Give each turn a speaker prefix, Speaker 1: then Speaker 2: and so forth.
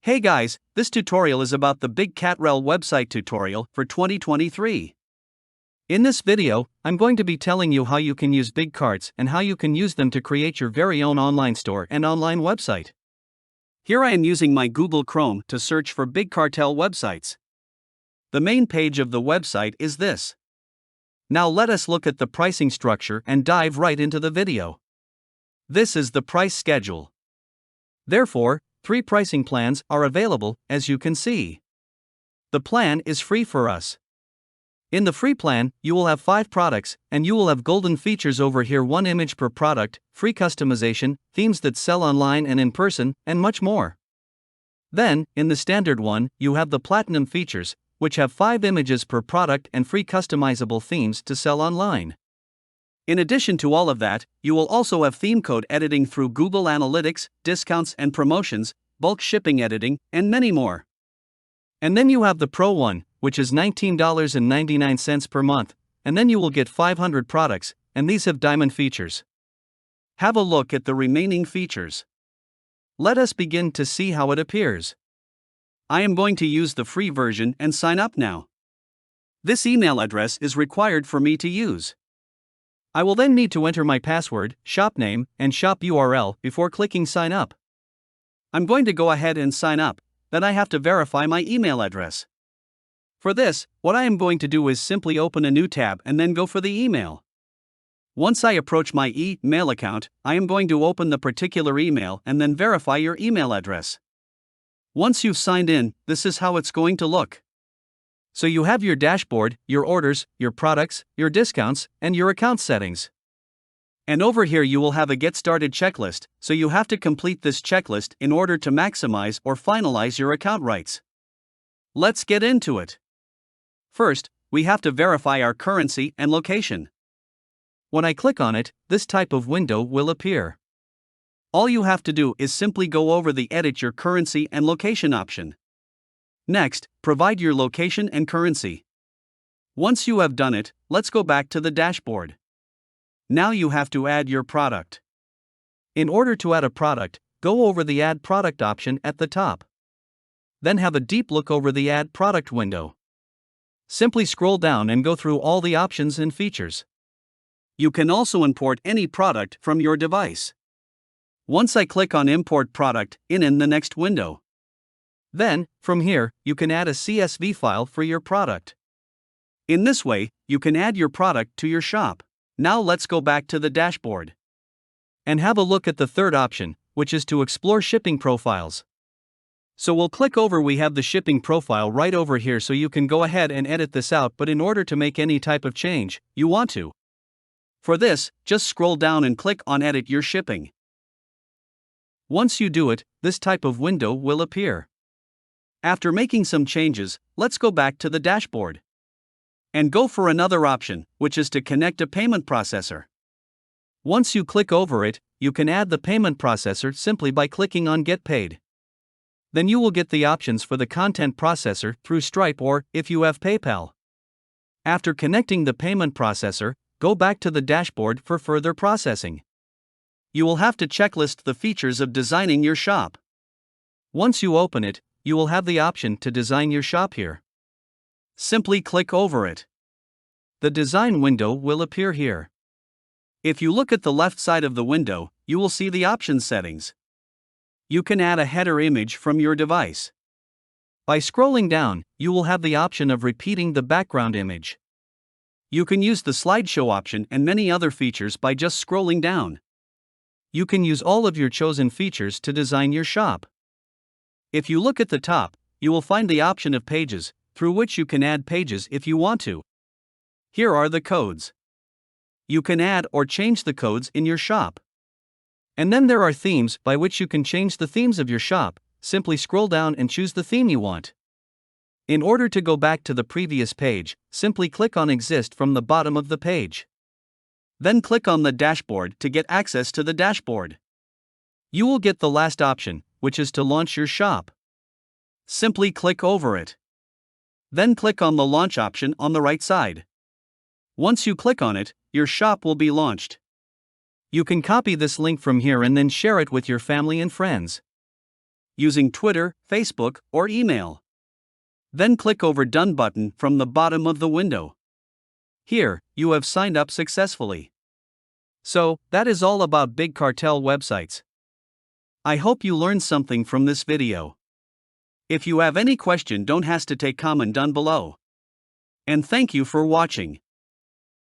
Speaker 1: Hey guys, this tutorial is about the big Cartel website tutorial for 2023. In this video, I'm going to be telling you how you can use big carts and how you can use them to create your very own online store and online website. Here I am using my Google Chrome to search for big Cartel websites. The main page of the website is this. Now let us look at the pricing structure and dive right into the video. This is the price schedule. Therefore, 3 pricing plans are available, as you can see. The plan is free for us. In the free plan, you will have 5 products, and you will have golden features over here: 1 image per product, free customization, themes that sell online and in person, and much more. Then, in the standard one, you have the platinum features, which have 5 images per product and free customizable themes to sell online. In addition to all of that, you will also have theme code editing through Google Analytics, discounts and promotions, bulk shipping editing, and many more. And then you have the Pro one, which is $19.99 per month, and then you will get 500 products, and these have diamond features. Have a look at the remaining features. Let us begin to see how it appears. I am going to use the free version and sign up now. This email address is required for me to use. I will then need to enter my password, shop name, and shop URL before clicking sign up. I'm going to go ahead and sign up, then I have to verify my email address. For this, what I am going to do is simply open a new tab and then go for the email. Once I approach my email account, I am going to open the particular email and then verify your email address. Once you've signed in, this is how it's going to look. So you have your dashboard, your orders, your products, your discounts, and your account settings. And over here you will have a Get Started checklist, so you have to complete this checklist in order to maximize or finalize your account rights. Let's get into it. First, we have to verify our currency and location. When I click on it, this type of window will appear. All you have to do is simply go over the Edit Your Currency and Location option. Next, provide your location and currency. Once you have done it, let's go back to the dashboard. Now you have to add your product. In order to add a product, go over the Add Product option at the top. Then have a deep look over the Add Product window. Simply scroll down and go through all the options and features. You can also import any product from your device. Once I click on Import Product in the next window. Then, from here, you can add a CSV file for your product. In this way, you can add your product to your shop. Now let's go back to the dashboard. And have a look at the third option, which is to explore shipping profiles. So we'll click over. We have the shipping profile right over here, so you can go ahead and edit this out, but in order to make any type of change, you want to. For this, just scroll down and click on Edit Your Shipping. Once you do it, this type of window will appear. After making some changes, let's go back to the dashboard. And go for another option, which is to connect a payment processor. Once you click over it, you can add the payment processor simply by clicking on Get Paid. Then you will get the options for the content processor through Stripe or, if you have PayPal. After connecting the payment processor, go back to the dashboard for further processing. You will have to checklist the features of designing your shop. Once you open it, you will have the option to design your shop here. Simply click over it. The design window will appear here. If you look at the left side of the window, you will see the options settings. You can add a header image from your device. By scrolling down, you will have the option of repeating the background image. You can use the slideshow option and many other features by just scrolling down. You can use all of your chosen features to design your shop. If you look at the top, you will find the option of pages, through which you can add pages if you want to. Here are the codes. You can add or change the codes in your shop. And then there are themes by which you can change the themes of your shop. Simply scroll down and choose the theme you want. In order to go back to the previous page, simply click on Exist from the bottom of the page. Then click on the dashboard to get access to the dashboard. You will get the last option, which is to launch your shop. Simply click over it. Then click on the Launch option on the right side. Once you click on it, your shop will be launched. You can copy this link from here and then share it with your family and friends. using Twitter, Facebook, or email. Then click over Done button from the bottom of the window. Here, you have signed up successfully. So, that is all about big cartel websites. I hope you learned something from this video. If you have any question, don't hesitate to comment down below. And thank you for watching.